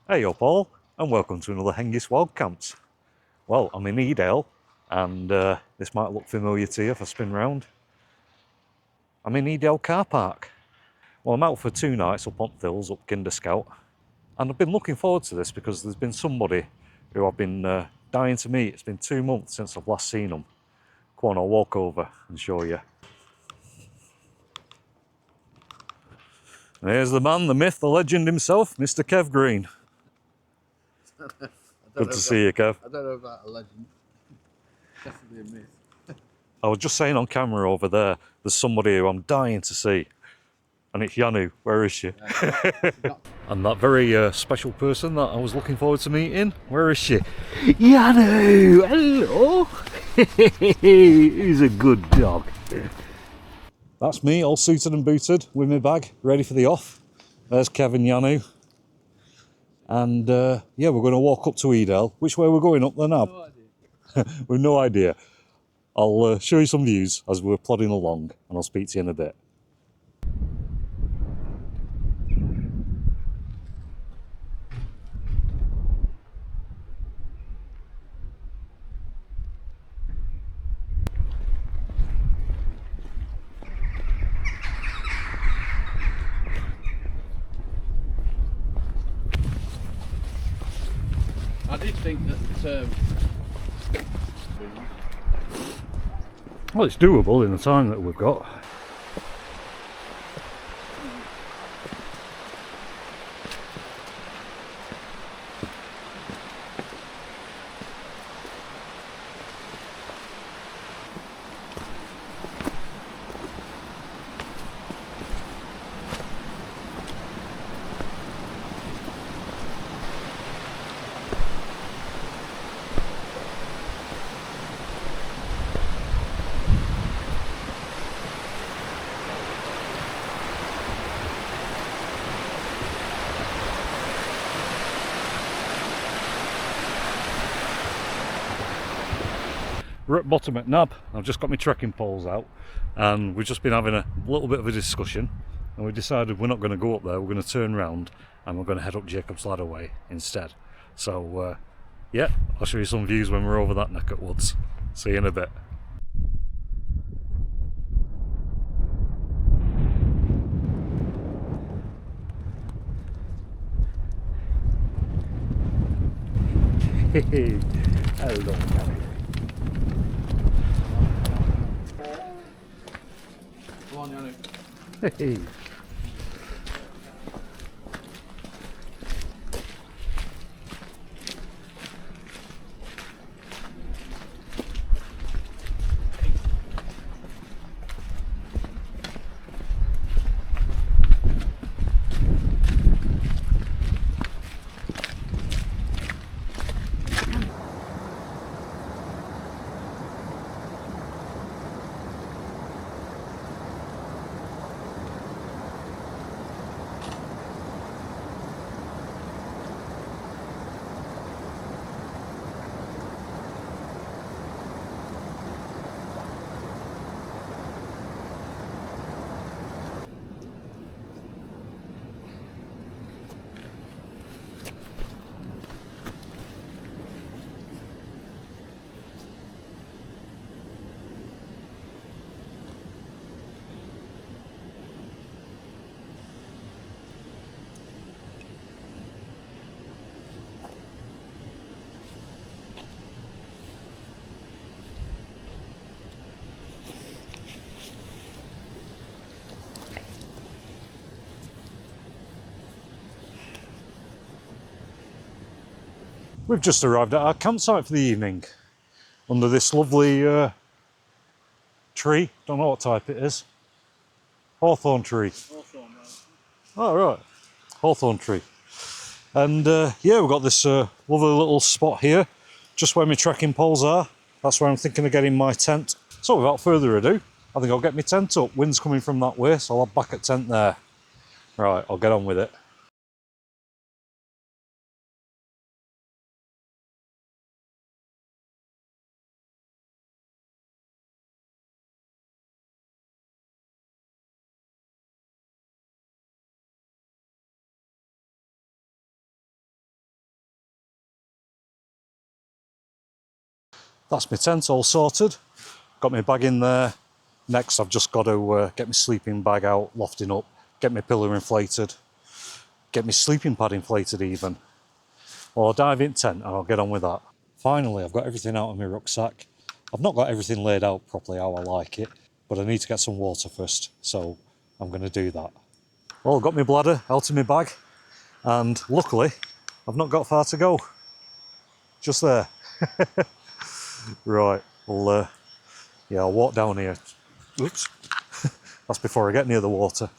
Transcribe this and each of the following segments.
Hey up all, and welcome to another Hengist Wild Camps. Well, I'm in Edale, and this might look familiar to you if I spin round. I'm in Edale car park. Well, I'm out for 2 nights up on Thills, up Kinder Scout, and I've been looking forward to this because there's been somebody who I've been dying to meet. It's been 2 months since I've last seen them. Come on, I'll walk over and show you. And here's the man, the myth, the legend himself, Mr. Kev Green. Good to see you, Kev. I don't know about a legend. Definitely a myth. I was just saying on camera over there's somebody who I'm dying to see. And it's Yanu. Where is she? And that very special person that I was looking forward to meeting, where is she? Yanu! Hello! He's a good dog. That's me, all suited and booted, with my bag, ready for the off. There's Kevin Yanu. And yeah, we're going to walk up to Edale. Which way we're going up there now? No idea. We've no idea. I'll show you some views as we're plodding along, and I'll speak to you in a bit. I did think that. Well, it's doable in the time that we've got. We're at bottom at Nab. I've just got my trekking poles out, and we've just been having a little bit of a discussion, and we decided we're not going to go up there. We're going to turn round and we're going to head up Jacob's Ladder way instead. So yeah, I'll show you some views when we're over that neck of woods. See you in a bit. Hello, Gary. Come on, Yanu. Hey. We've just arrived at our campsite for the evening under this lovely tree. Don't know what type it is. Hawthorn tree. Hawthorn, right? Oh, right. Hawthorn tree. And yeah, we've got this lovely little spot here, just where my trekking poles are. That's where I'm thinking of getting my tent. So without further ado, I think I'll get my tent up. Wind's coming from that way, so I'll have back at tent there. Right, I'll get on with it. That's my tent all sorted. Got my bag in there. Next, I've just got to get my sleeping bag out, lofting up, get my pillow inflated, get my sleeping pad inflated even. Well, I'll dive in tent and I'll get on with that. Finally, I've got everything out of my rucksack. I've not got everything laid out properly how I like it, but I need to get some water first, so I'm going to do that. Well, I've got my bladder out of my bag, and luckily, I've not got far to go. Just there. Right, well, yeah, I'll walk down here. Oops. That's before I get near the water.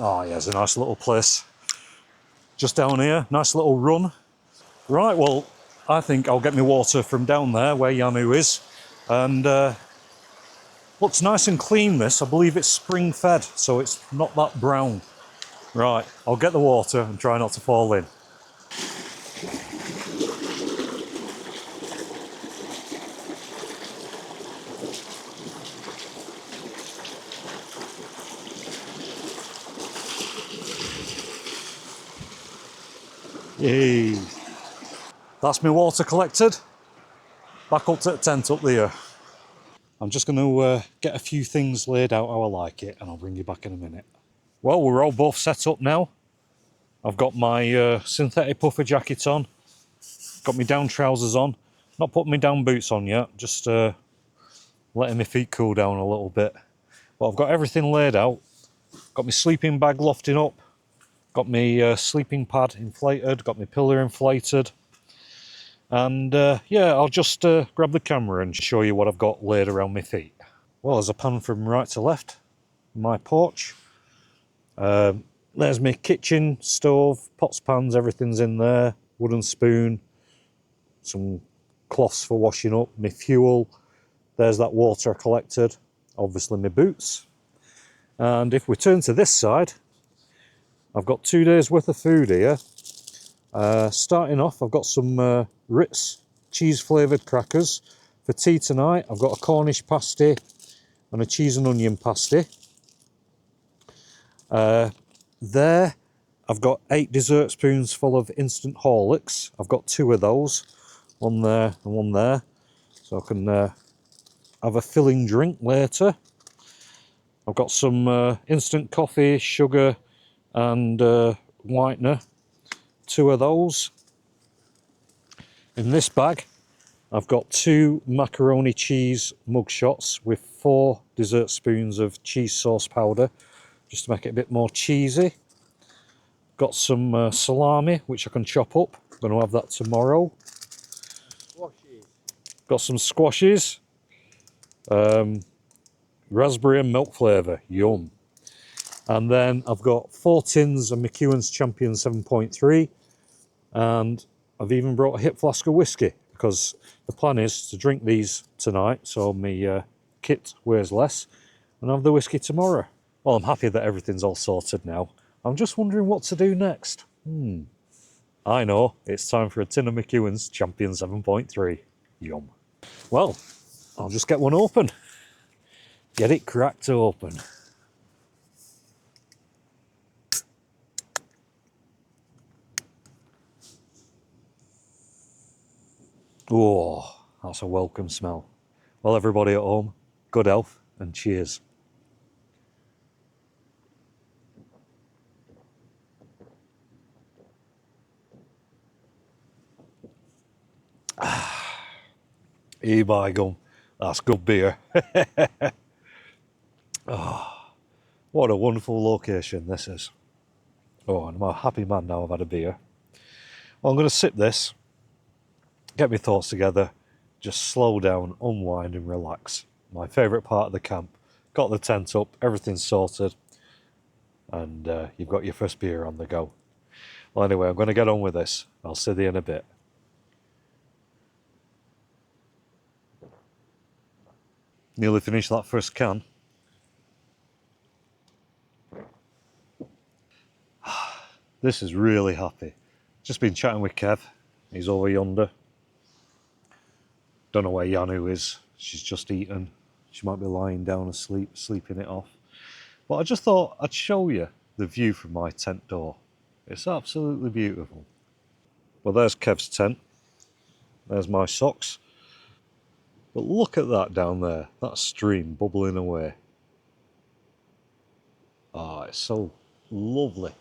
Oh yeah, it's a nice little place. Just down here, nice little run. Right, well, I think I'll get my water from down there where Yanu is. And looks nice and clean, this. I believe it's spring fed, so it's not that brown. Right, I'll get the water and try not to fall in. Yay. That's my water collected. Back up to the tent up there. I'm just going to get a few things laid out how I like it, and I'll bring you back in a minute. Well, we're all both set up now. I've got my synthetic puffer jacket on, got my down trousers on, not putting my down boots on yet, just letting my feet cool down a little bit. But I've got everything laid out, got my sleeping bag lofting up, got my sleeping pad inflated, got my pillow inflated, and yeah, I'll just grab the camera and show you what I've got laid around my feet. Well, as I pan from right to left, my porch. There's my kitchen, stove, pots, pans, everything's in there. Wooden spoon, some cloths for washing up, my fuel. There's that water I collected. Obviously my boots. And if we turn to this side, I've got 2 days worth of food here. Starting off, I've got some Ritz cheese flavoured crackers. For tea tonight, I've got a Cornish pasty and a cheese and onion pasty. There, I've got 8 dessert spoons full of instant Horlicks. I've got 2 of those, one there and one there, so I can have a filling drink later. I've got some instant coffee, sugar and whitener, 2 of those. In this bag, I've got 2 macaroni cheese mug shots with 4 dessert spoons of cheese sauce powder, just to make it a bit more cheesy. Got some salami, which I can chop up. Going to have that tomorrow. Squashies. Got some squashes. Raspberry and milk flavour. Yum. And then I've got 4 tins of McEwen's Champion 7.3. And I've even brought a hip flask of whiskey, because the plan is to drink these tonight, so my kit weighs less, and have the whiskey tomorrow. Well, I'm happy that everything's all sorted now. I'm just wondering what to do next. I know, it's time for a tin of McEwen's Champion 7.3. Yum. Well, I'll just get one open. Get it cracked open. Oh, that's a welcome smell. Well, everybody at home, good health and cheers. By gum, that's good beer. Oh, what a wonderful location this is. Oh, and I'm a happy man now I've had a beer. Well, I'm going to sip this, get my thoughts together, just slow down, unwind and relax. My favourite part of the camp. Got the tent up, everything's sorted, and you've got your first beer on the go. Well, anyway, I'm going to get on with this. I'll see you in a bit. Nearly finished that first can. This is really happy. Just been chatting with Kev. He's over yonder. Don't know where Yanu is. She's just eaten. She might be lying down asleep, sleeping it off. But I just thought I'd show you the view from my tent door. It's absolutely beautiful. Well, there's Kev's tent. There's my socks. But look at that down there. That stream bubbling away. Ah, it's so lovely.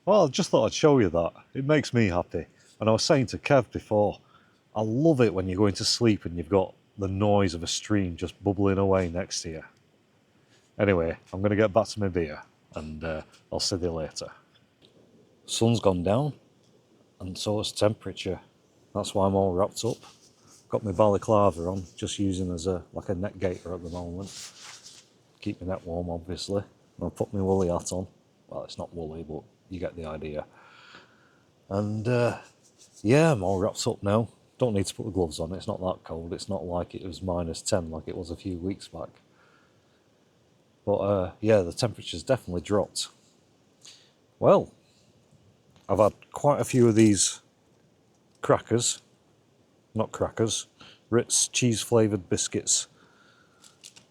Well, I just thought I'd show you that. It makes me happy. And I was saying to Kev before, I love it when you're going to sleep and you've got the noise of a stream just bubbling away next to you. Anyway, I'm going to get back to my beer and I'll see you later. Sun's gone down and so has temperature. That's why I'm all wrapped up. Got my balaclava on, just using as like a neck gaiter at the moment. Keep my neck warm, obviously. And I'll put my woolly hat on. Well, it's not woolly, but you get the idea. And yeah, I'm all wrapped up now. Don't need to put the gloves on. It's not that cold. It's not like it was -10 like it was a few weeks back. But yeah, the temperature's definitely dropped. Well, I've had quite a few of these crackers. Not crackers. Ritz cheese flavoured biscuits.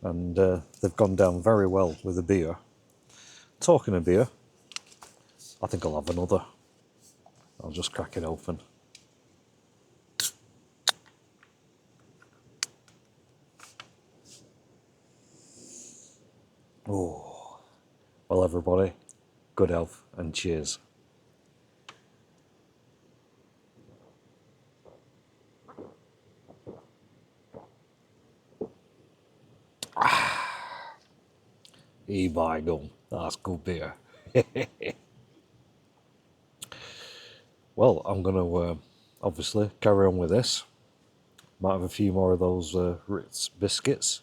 And they've gone down very well with the beer. Talking of beer, I think I'll have another. I'll just crack it open. Oh, well, everybody, good health and cheers. By gum, that's good beer. Well, I'm going to obviously carry on with this. Might have a few more of those Ritz biscuits.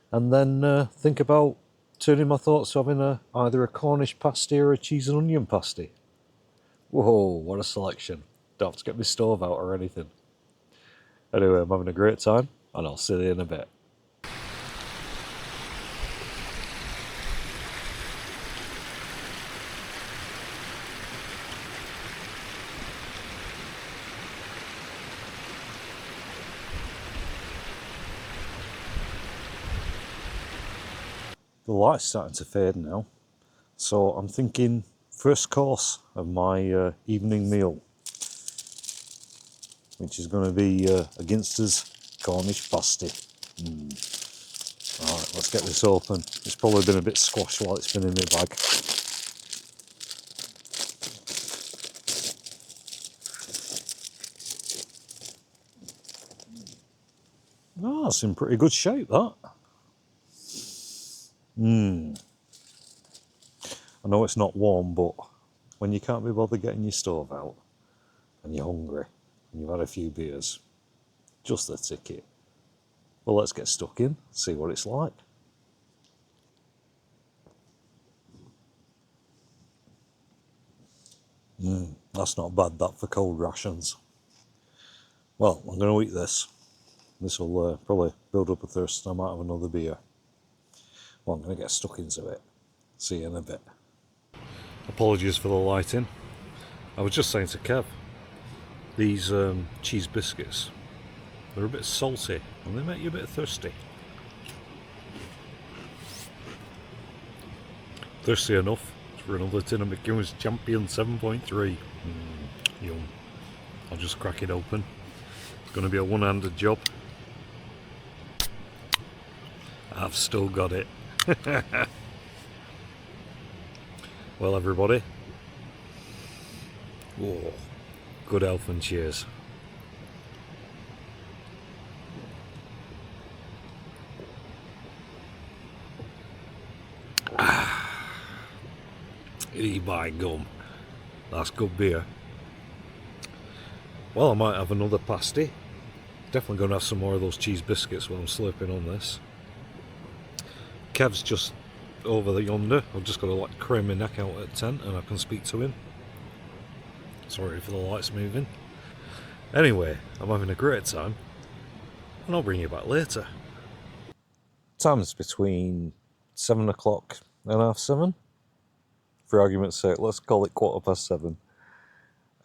And then think about turning my thoughts to having either a Cornish pasty or a cheese and onion pasty. Whoa, what a selection. Don't have to get my stove out or anything. Anyway, I'm having a great time, and I'll see you in a bit. The light's starting to fade now, so I'm thinking first course of my evening meal, which is going to be a Ginster's Cornish pasty. Alright, let's get this open. It's probably been a bit squashed while it's been in my bag. Oh, that's in pretty good shape, that. I know it's not warm, but when you can't be bothered getting your stove out and you're hungry and you've had a few beers, just the ticket. Well, let's get stuck in, see what it's like. That's not bad, that, for cold rations. Well, I'm going to eat this. This will probably build up a thirst and I might have another beer. Well, I'm going to get stuck into it. See you in a bit. Apologies for the lighting. I was just saying to Kev, these cheese biscuits, they're a bit salty and they make you a bit thirsty. Thirsty enough for another tin of McEwen's Champion 7.3. Yum. I'll just crack it open. It's going to be a one-handed job. I've still got it. Well, everybody, whoa, good health and cheers. By gum, that's good beer. Well, I might have another pasty. Definitely going to have some more of those cheese biscuits while I'm slurping on this. Kev's just over the yonder. I've just got to like crane my neck out at 10 and I can speak to him. Sorry for the lights moving. Anyway, I'm having a great time and I'll bring you back later. Time's between 7 o'clock and 7:30. For argument's sake, let's call it 7:15.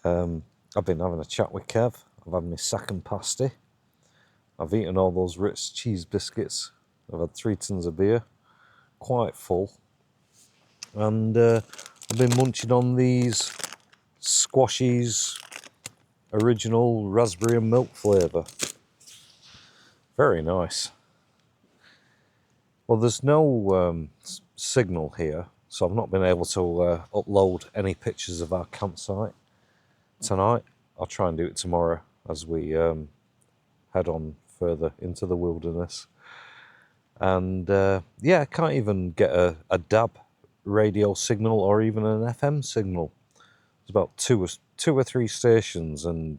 I've been having a chat with Kev. I've had my second pasty. I've eaten all those Ritz cheese biscuits. I've had 3 tins of beer. quite full. And I've been munching on these Squashies original raspberry and milk flavour. Very nice. Well, there's no signal here, so I've not been able to upload any pictures of our campsite tonight. I'll try and do it tomorrow as we head on further into the wilderness. And yeah, I can't even get a DAB radio signal or even an FM signal. There's about two or three stations, and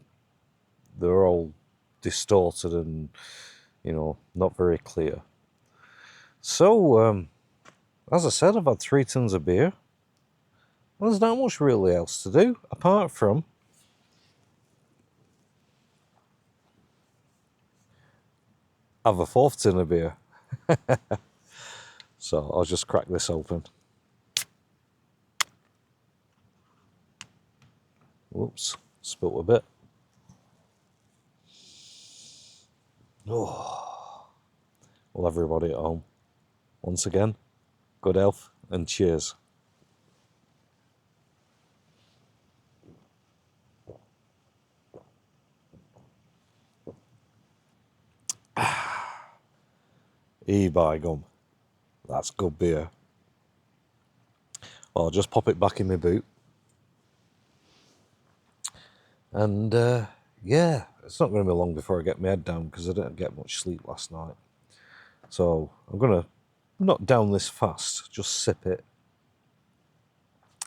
they're all distorted and, you know, not very clear. So, as I said, I've had 3 tons of beer. Well, there's not much really else to do apart from have a 4th tin of beer. So I'll just crack this open. Whoops, spilt a bit. Oh, well, everybody at home, once again, good health and cheers. By gum, that's good beer. Well, I'll just pop it back in my boot. And yeah, it's not going to be long before I get my head down because I didn't get much sleep last night. So I'm going to not down this fast, just sip it.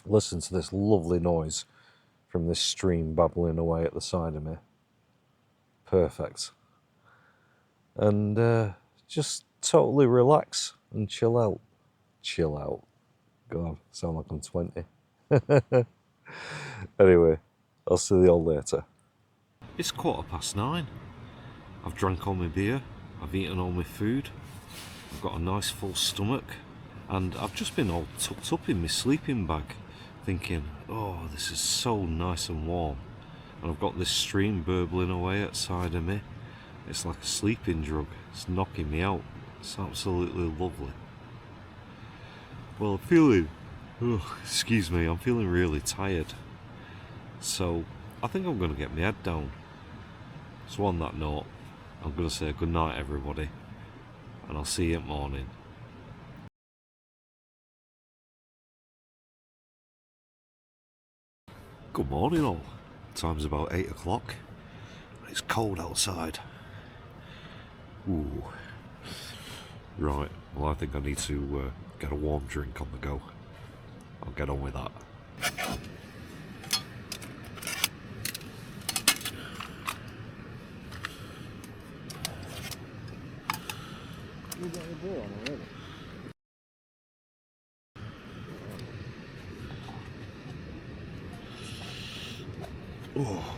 Listen to this lovely noise from this stream babbling away at the side of me. Perfect. And just totally relax and chill out. Chill out. God, sound like I'm 20. Anyway, I'll see you all later. It's 9:15. I've drank all my beer. I've eaten all my food. I've got a nice full stomach. And I've just been all tucked up in my sleeping bag, thinking, oh, this is so nice and warm. And I've got this stream burbling away outside of me. It's like a sleeping drug. It's knocking me out. It's absolutely lovely. Well, I'm feeling, excuse me, I'm feeling really tired. So I think I'm going to get my head down. So on that note, I'm going to say good night, everybody. And I'll see you at morning. Good morning all. Time's about 8 o'clock. It's cold outside. Ooh. Right, well I think I need to get a warm drink on the go. I'll get on with that. You got your beer on already? Oh.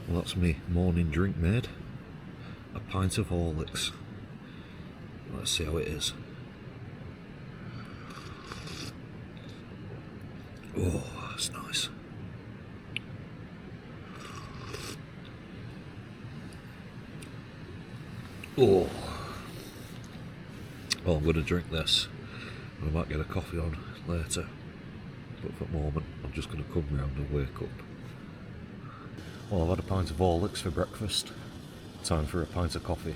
Well, that's me morning drink made. A pint of Horlicks. Let's see how it is. Oh, that's nice. Oh, well, I'm going to drink this. I might get a coffee on later. But for the moment, I'm just going to come round and wake up. Well, I've had a pint of Horlicks for breakfast. Time for a pint of coffee.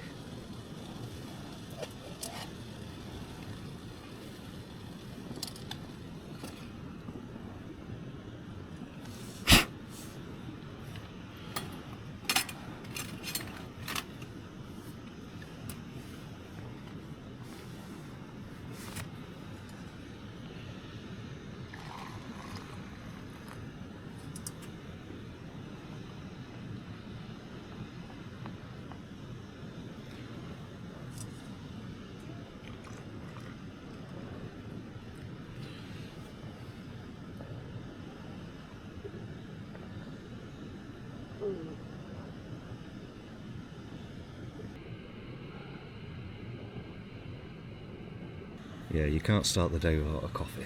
Yeah, you can't start the day without a coffee.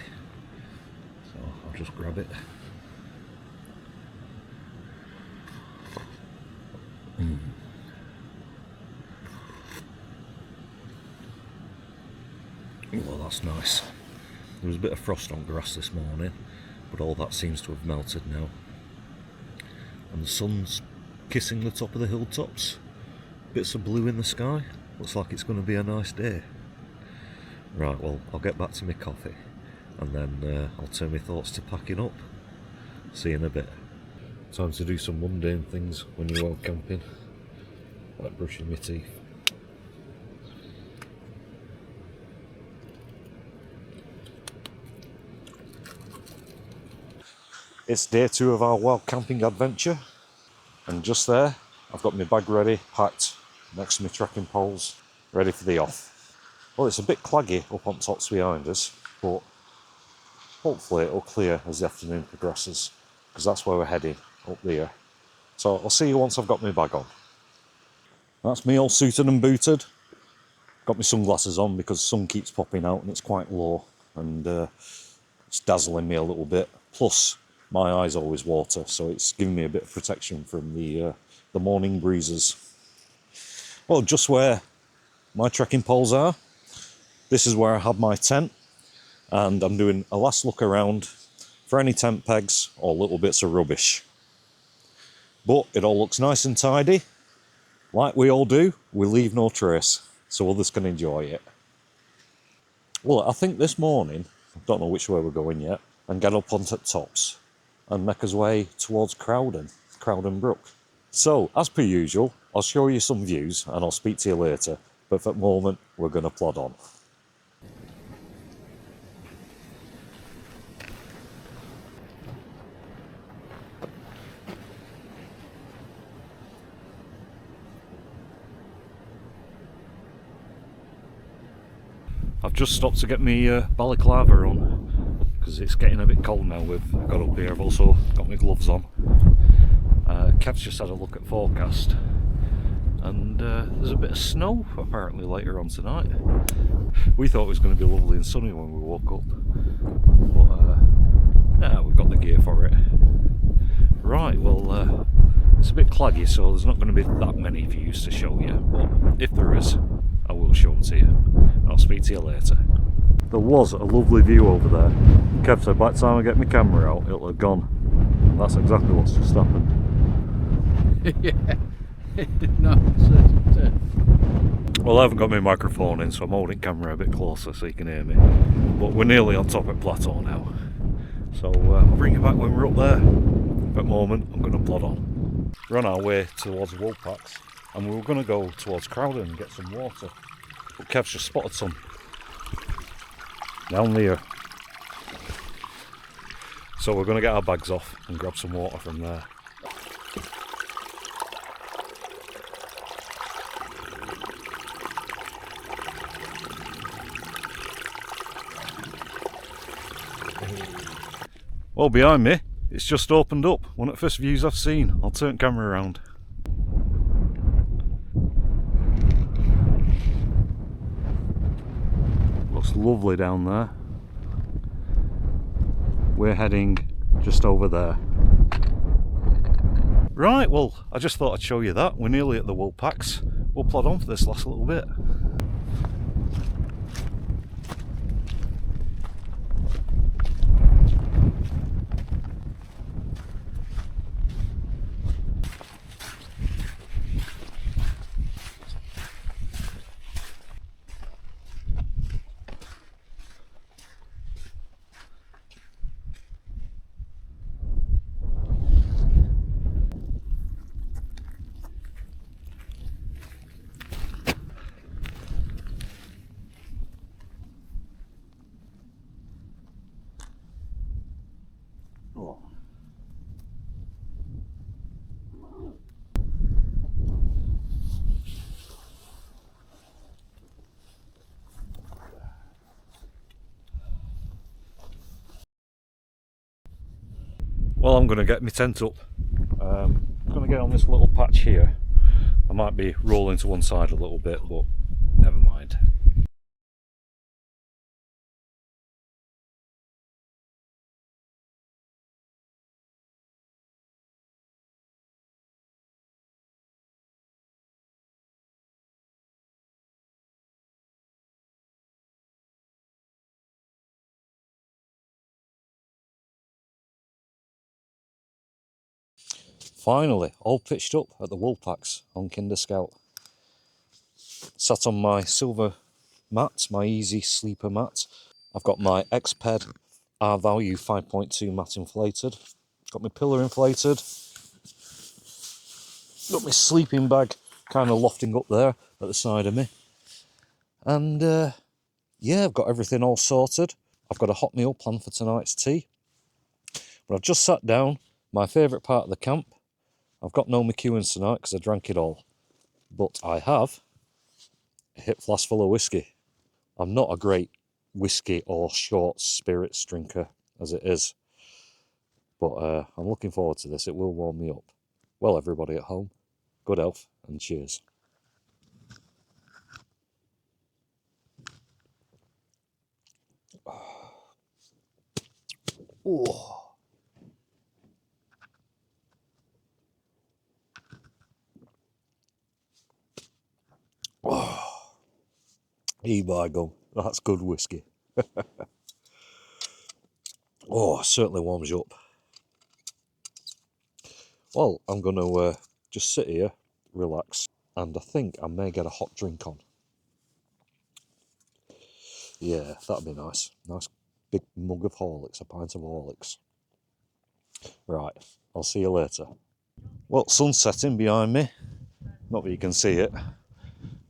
So I'll just grab it. Well, that's nice. There was a bit of frost on grass this morning, but all that seems to have melted now. And the sun's kissing the top of the hilltops. Bits of blue in the sky. Looks like it's going to be a nice day. Right, well, I'll get back to my coffee, and then I'll turn my thoughts to packing up. See you in a bit. Time to do some mundane things when you're out camping, like brushing my teeth. It's day 2 of our wild camping adventure, and just there I've got my bag ready, packed next to my trekking poles, ready for the off. Well, it's a bit claggy up on tops behind us, but hopefully it'll clear as the afternoon progresses, because that's where we're heading, up there. So I'll see you once I've got my bag on. That's me all suited and booted. Got my sunglasses on because the sun keeps popping out and it's quite low, and it's dazzling me a little bit. Plus, my eyes always water, so it's giving me a bit of protection from the morning breezes. Well, just where my trekking poles are, this is where I have my tent, and I'm doing a last look around for any tent pegs or little bits of rubbish. But it all looks nice and tidy. Like we all do, we leave no trace, so others can enjoy it. Well, I think this morning, I don't know which way we're going yet, and get up onto the tops and make us way towards Crowden Brook. So, as per usual, I'll show you some views and I'll speak to you later, but for the moment, we're going to plod on. I've just stopped to get my balaclava on because it's getting a bit cold now. We've got up here. I've also got my gloves on. Kev's just had a look at forecast, and there's a bit of snow apparently later on tonight. We thought it was going to be lovely and sunny when we woke up, but yeah, we've got the gear for it. Right, well, it's a bit claggy, so there's not going to be that many views to show you, but if there is, I will show them to you. I'll speak to you later. There was a lovely view over there. Kev said by the time I get my camera out, it'll have gone. And that's exactly what's just happened. Yeah, it did not. Well, I haven't got my microphone in, so I'm holding camera a bit closer so you can hear me. But we're nearly on top of plateau now. So I'll bring you back when we're up there. For the moment, I'm going to plod on. We're on our way towards Woolpacks, and we were going to go towards Crowden and get some water. But Kev's just spotted some down there. So we're going to get our bags off and grab some water from there. Well, behind me, it's just opened up. One of the first views I've seen. I'll turn camera around. looks lovely down there. We're heading just over there. Right, well, I just thought I'd show you that. We're nearly at the wool packs. We'll plod on for this last little bit. Oh. Well, I'm going to get my tent up. I'm going to get on this little patch here. I might be rolling to one side a little bit, but never mind. Finally, all pitched up at the wool packs on Kinder Scout. Sat on my silver mat, my easy sleeper mat. I've got my Xped R-Value 5.2 mat inflated. Got my pillar inflated. Got my sleeping bag kind of lofting up there at the side of me. And yeah, I've got everything all sorted. I've got a hot meal planned for tonight's tea. But I've just sat down, my favourite part of the camp. I've got no McEwen's tonight because I drank it all. But I have a hip flask full of whiskey. I'm not a great whiskey or short spirits drinker as it is. But I'm looking forward to this. It will warm me up. Well, everybody at home, good health and cheers. Oh. Oh. By gum, that's good whiskey. Oh, certainly warms you up. Well, I'm going to just sit here, relax, and I think I may get a hot drink on. Yeah, that'd be nice. Nice big mug of Horlicks, a pint of Horlicks. Right, I'll see you later. Well, sun's setting behind me. Not that you can see it.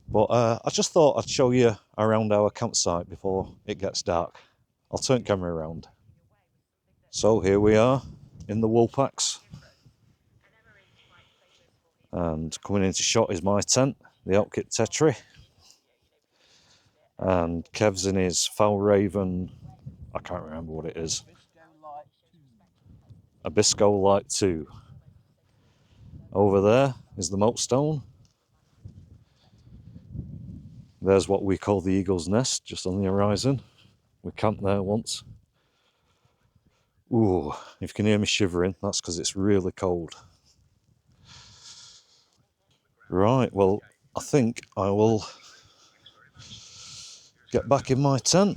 But I just thought I'd show you around our campsite before it gets dark. I'll turn camera around. So here we are in the wool packs. And coming into shot is my tent, the Outkit Tetri. And Kev's in his Foul Raven, I can't remember what it is. Abisco Light 2. Over there is the Mopestone. There's what we call the Eagle's Nest, just on the horizon. We camped there once. Ooh, if you can hear me shivering, that's because it's really cold. Right, well, I think I will get back in my tent.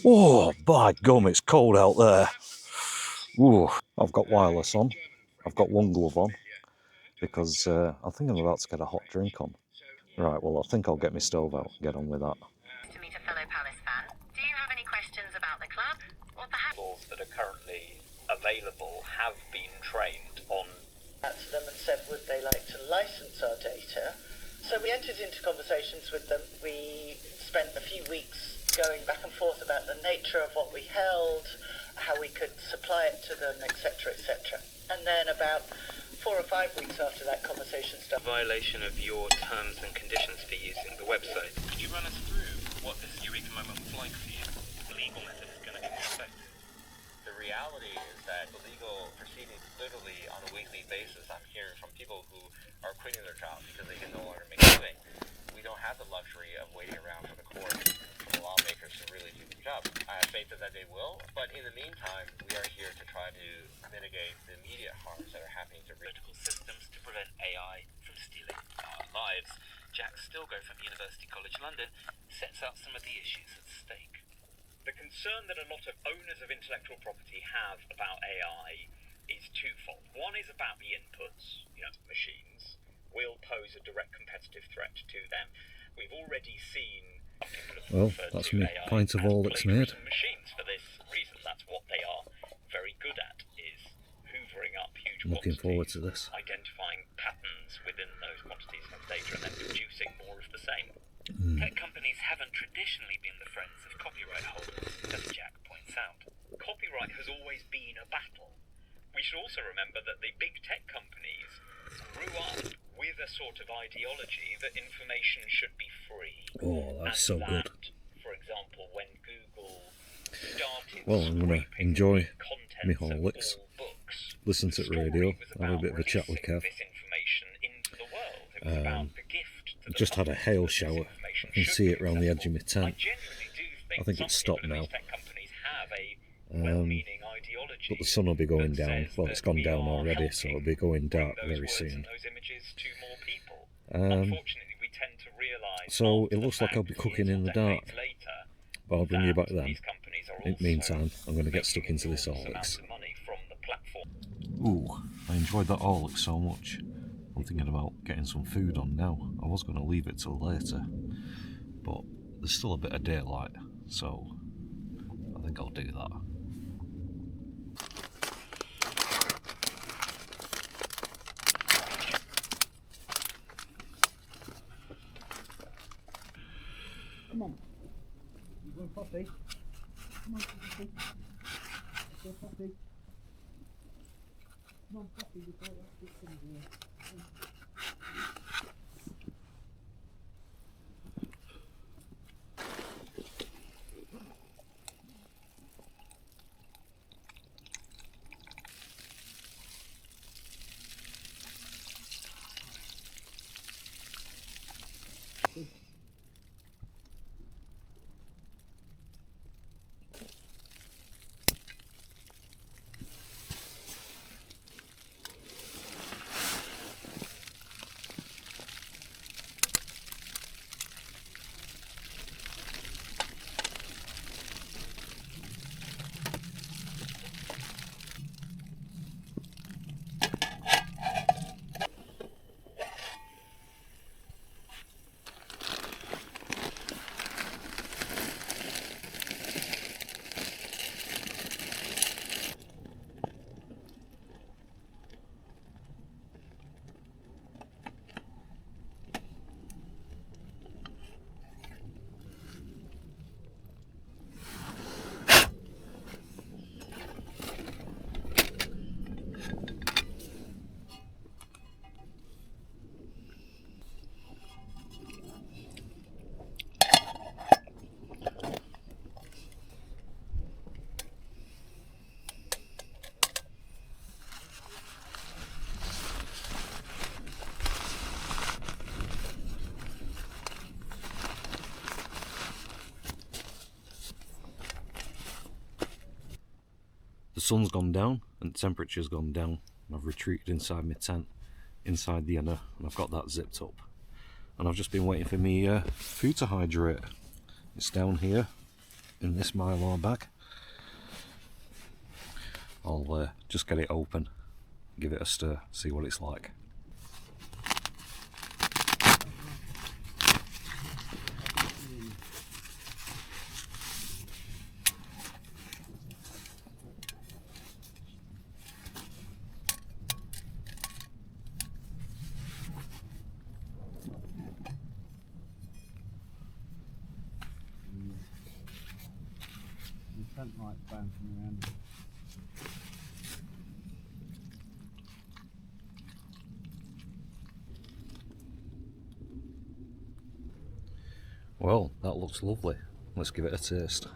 Oh, by gum, it's cold out there. Ooh, I've got wireless on. I've got one glove on because I think I'm about to get a hot drink on. Right, well, I think I'll get my stove out and get on with that. To meet a fellow Palace fan. Do you have any questions about the club? Or perhaps that are currently available have been trained on to them and said would they like to license our data. So we entered into conversations with them. We spent a few weeks going back and forth about the nature of what we held, how we could supply it to them, etc., etc. And then about 4 or 5 weeks after that conversation started, violation of your terms and conditions for using the website. Could you run us through what this Eureka moment was like for you? The legal method is going to be effective. The reality is that the legal proceedings, literally on a weekly basis, I'm hearing from people who are quitting their job because they can no longer make a living. We don't have have the luxury of waiting around for the court and the lawmakers to really do their job. I have faith that they will, but in the meantime, we are here to try to mitigate the immediate harms that are happening to political systems to prevent AI from stealing our lives. Jack Stilgo from University College London sets out some of the issues at stake. The concern that a lot of owners of intellectual property have about AI is twofold. One is about the inputs, machines will pose a direct competitive threat to them. We've already seen people have Well, referred that's to me, AI pint of as all that's made. plagiarism machines for this reason. That's what they are very good at, is hoovering up huge Looking quantities, forward to this. identifying patterns within those quantities of data and then producing more of the same. Tech companies haven't traditionally been the friends of copyright holders, as Jack points out. Copyright has always been a battle. We should also remember that the big tech companies grew up with a sort of ideology that information should be free. Oh, that's And so good. that, for example, when Google started Well, I'm going to scraping enjoy the contents my of Horlicks, all books, listen to the the story radio, was have a about bit of a chat with releasing Kev. this information into the world. It was about the gift to the Just had a public hail that this shower. information I can should see be it round the edge of my accessible. tent. I genuinely do think I think some it's people stopped in now. these tech companies have a well-meaning ideology, But the sun will be going that down. says Well, it's that gone we down are already, so it'll helping be going bring dark those very words soon. and those images to more people. Um, Unfortunately, we tend to realise so after it the looks like I'll be fact, cooking years in or the dark. decades later, But I'll bring you back that then. these companies are In the also meantime, I'm going to get stuck making into this enormous Horlicks. amounts of money from the platform. Ooh, I enjoyed that Horlicks so much. I'm thinking about getting some food on now. I was going to leave it till later, but there's still a bit of daylight, so I think I'll do that. Come on. You going potty? Come on, potty. Go potty. Come on, potty before that shit comes here. The sun's gone down and the temperature's gone down. I've retreated inside my tent, inside the inner, and I've got that zipped up. And I've just been waiting for me food to hydrate. It's down here in this Mylar bag. I'll just get it open, give it a stir, see what it's like. The tent light's bouncing around. Well, that looks lovely. Let's give it a taste.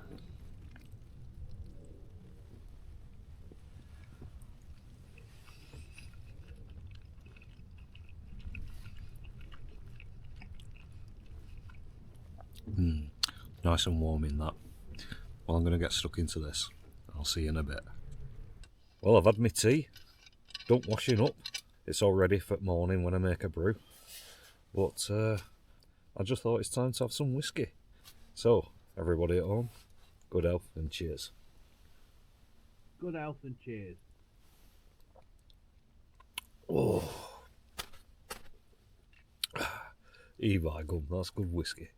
Nice and warm in that. Well, I'm going to get stuck into this. I'll see you in a bit. Well, I've had my tea. Don't washing up. It's all ready for morning when I make a brew. But I just thought it's time to have some whiskey. So, everybody at home, good health and cheers. Good health and cheers. Oh. Evi gum, that's good whiskey.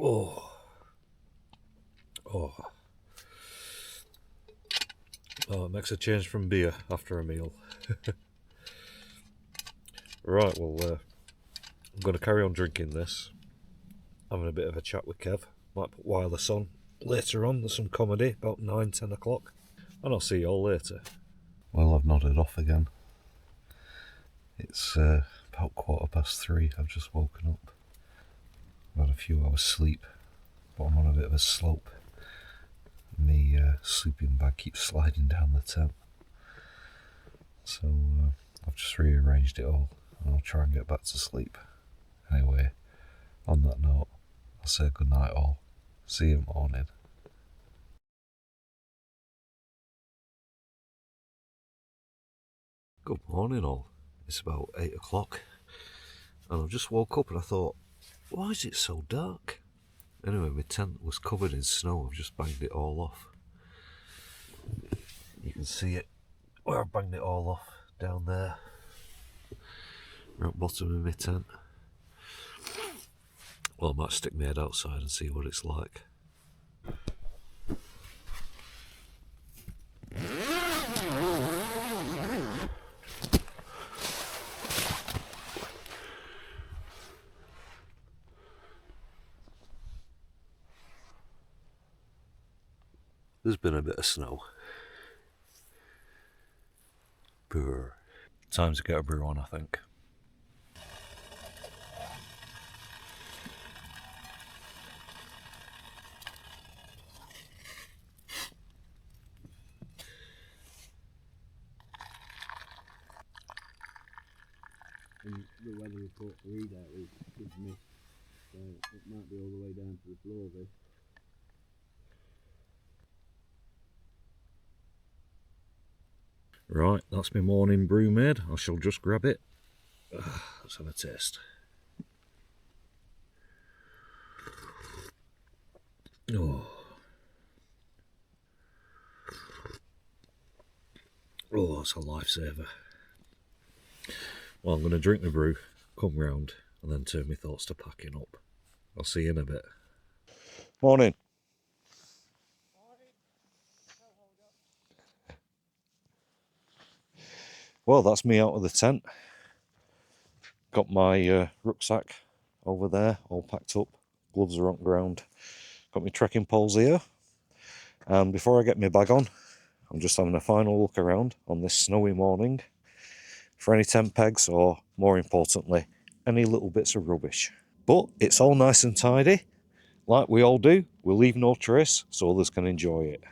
Oh. Oh. Oh, it makes a change from beer after a meal. Right, well, I'm going to carry on drinking this. Having a bit of a chat with Kev. Might put Wireless on later on. There's some comedy about 9-10 o'clock. And I'll see you all later. Well, I've nodded off again. It's about 3:15. I've just woken up. I've had a few hours sleep, but I'm on a bit of a slope. My sleeping bag keeps sliding down the tent. So I've just rearranged it all and I'll try and get back to sleep. Anyway, on that note, I'll say good night all. See you in the morning. Good morning all. It's about 8 o'clock and I've just woke up and I thought, why is it so dark? Anyway, my tent was covered in snow. I've just banged it all off. You can see it where I banged it all off down there. Right bottom of my tent. Well, I might stick my head outside and see what it's like. There's been a bit of snow. Brr. Time to get a brew on, I think. And the weather report for readout is missed, so it might be all the way down to the floor this. Right, that's my morning brew made. I shall just grab it. Let's have a taste. Oh. Oh, that's a lifesaver. Well, I'm going to drink the brew, come round, and then turn my thoughts to packing up. I'll see you in a bit. Morning. Well, that's me out of the tent. Got my rucksack over there, all packed up. Gloves are on ground. Got my trekking poles here. And before I get my bag on, I'm just having a final look around on this snowy morning for any tent pegs or, more importantly, any little bits of rubbish. But it's all nice and tidy. Like we all do, we'll leave no trace so others can enjoy it.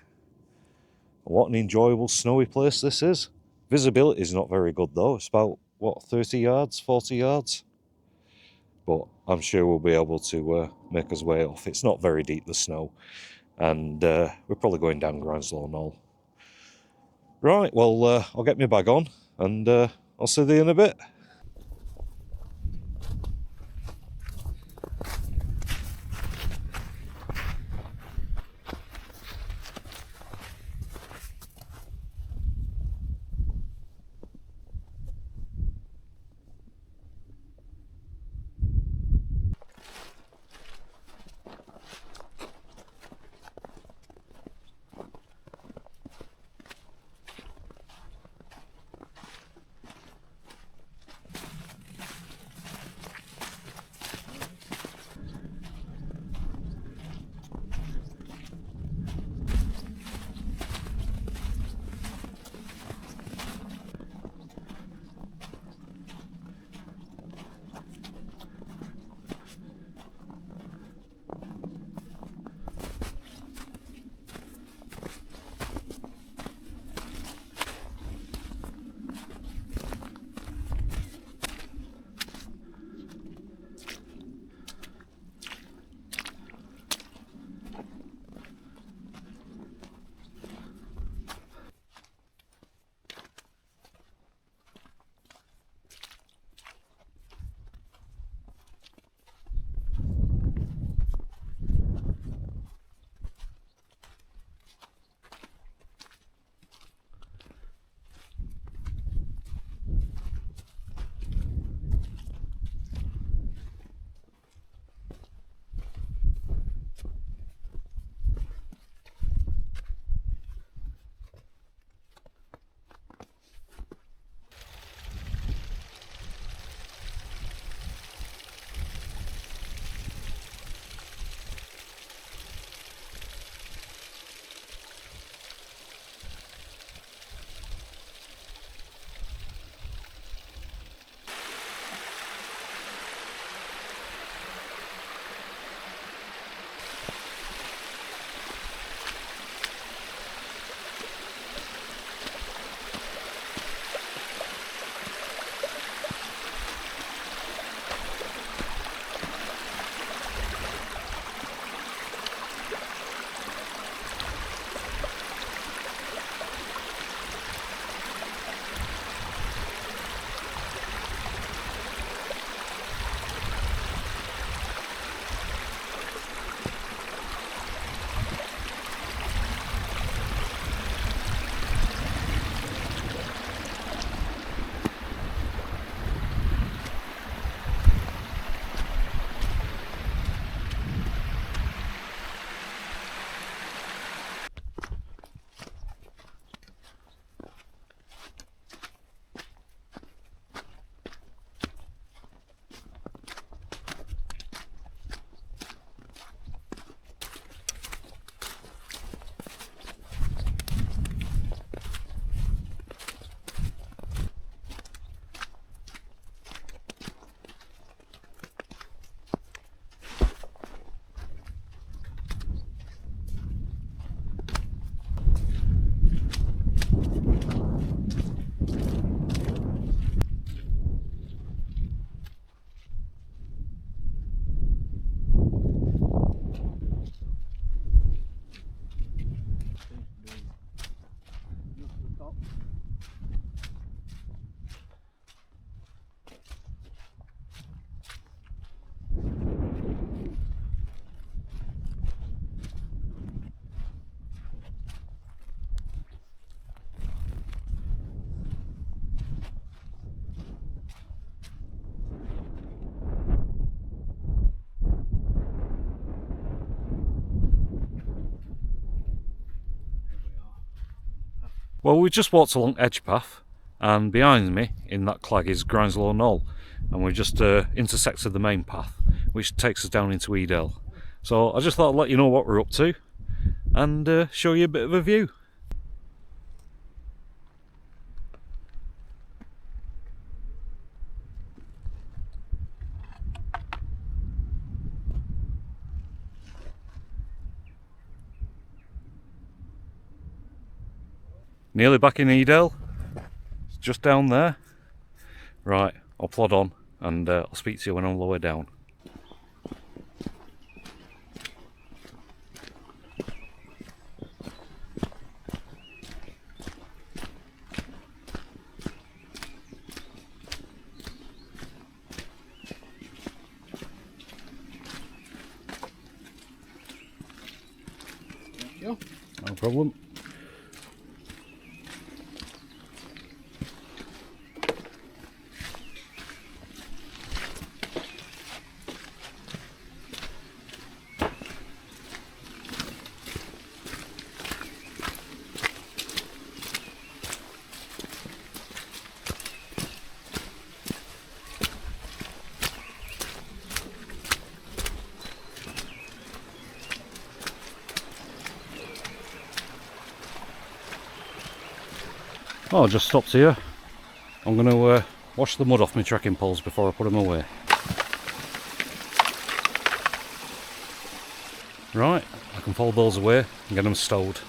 And what an enjoyable snowy place this is. Visibility is not very good though. It's about, what, 30 yards, 40 yards? But I'm sure we'll be able to make us way off. It's not very deep, the snow. And we're probably going down Grindslow Knoll. Right, well, I'll get my bag on and I'll see you in a bit. Well, we just walked along Edge Path, and behind me in that clag is Grindslow Knoll, and we just intersected the main path, which takes us down into Edale. So I just thought I'd let you know what we're up to and show you a bit of a view. Nearly back in Edale. It's just down there. Right, I'll plod on and I'll speak to you when I'm lower down. Thank you. No problem. Oh, I just stopped here. I'm going to wash the mud off my trekking poles before I put them away. Right, I can fold those away and get them stowed.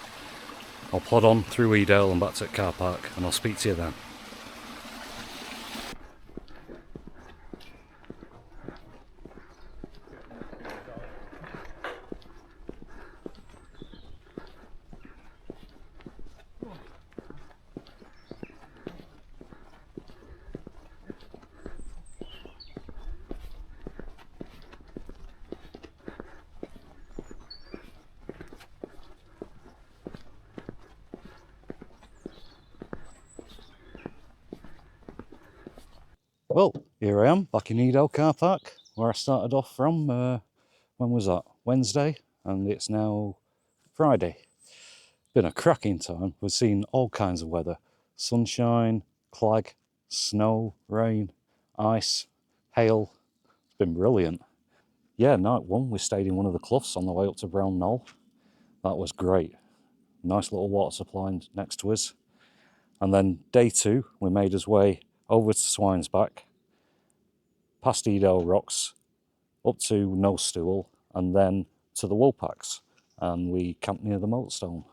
I'll plod on through Edale and back to the car park, and I'll speak to you then. Well, here I am, back in Edale car park, where I started off from, when was that? Wednesday, and it's now Friday. Been a cracking time. We've seen all kinds of weather. Sunshine, clag, snow, rain, ice, hail. It's been brilliant. Yeah, night one, we stayed in one of the cloughs on the way up to Brown Knoll. That was great. Nice little water supply next to us. And then day two, we made us way over to Swine's Back, past Edale Rocks, up to No Stool, and then to the Woolpacks. And we camped near the Moatstone.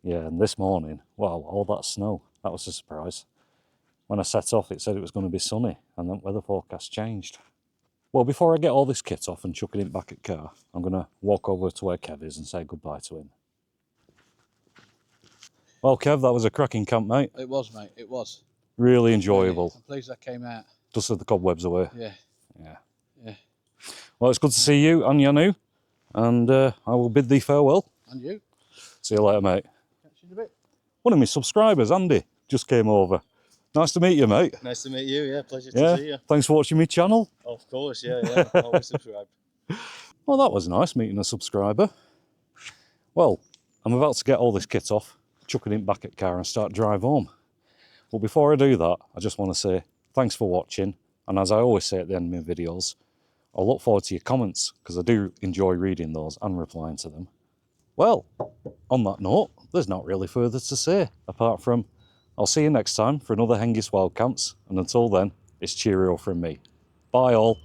Yeah, and this morning, wow, all that snow, that was a surprise. When I set off, it said it was going to be sunny, and then weather forecast changed. Well, before I get all this kit off and chuck it in back at car, I'm going to walk over to where Kev is and say goodbye to him. Well, Kev, that was a cracking camp, mate. It was, mate. It was. Really enjoyable. I'm pleased I came out. Dusted the cobwebs away. Yeah. Yeah. Yeah. Well, it's good to see you and Yanu, and I will bid thee farewell. And you. See you later, mate. Catch you in a bit. One of my subscribers, Andy, just came over. Nice to meet you, mate. Nice to meet you, yeah, pleasure Yeah. to see you. Thanks for watching my channel. Of course, yeah, always subscribe. Well, that was nice, meeting a subscriber. Well, I'm about to get all this kit off, chucking it back at car and start drive home. But before I do that, I just want to say thanks for watching. And as I always say at the end of my videos, I look forward to your comments, because I do enjoy reading those and replying to them. Well, on that note, there's not really further to say, apart from I'll see you next time for another Hengist Wild Camps, and until then, it's cheerio from me. Bye all.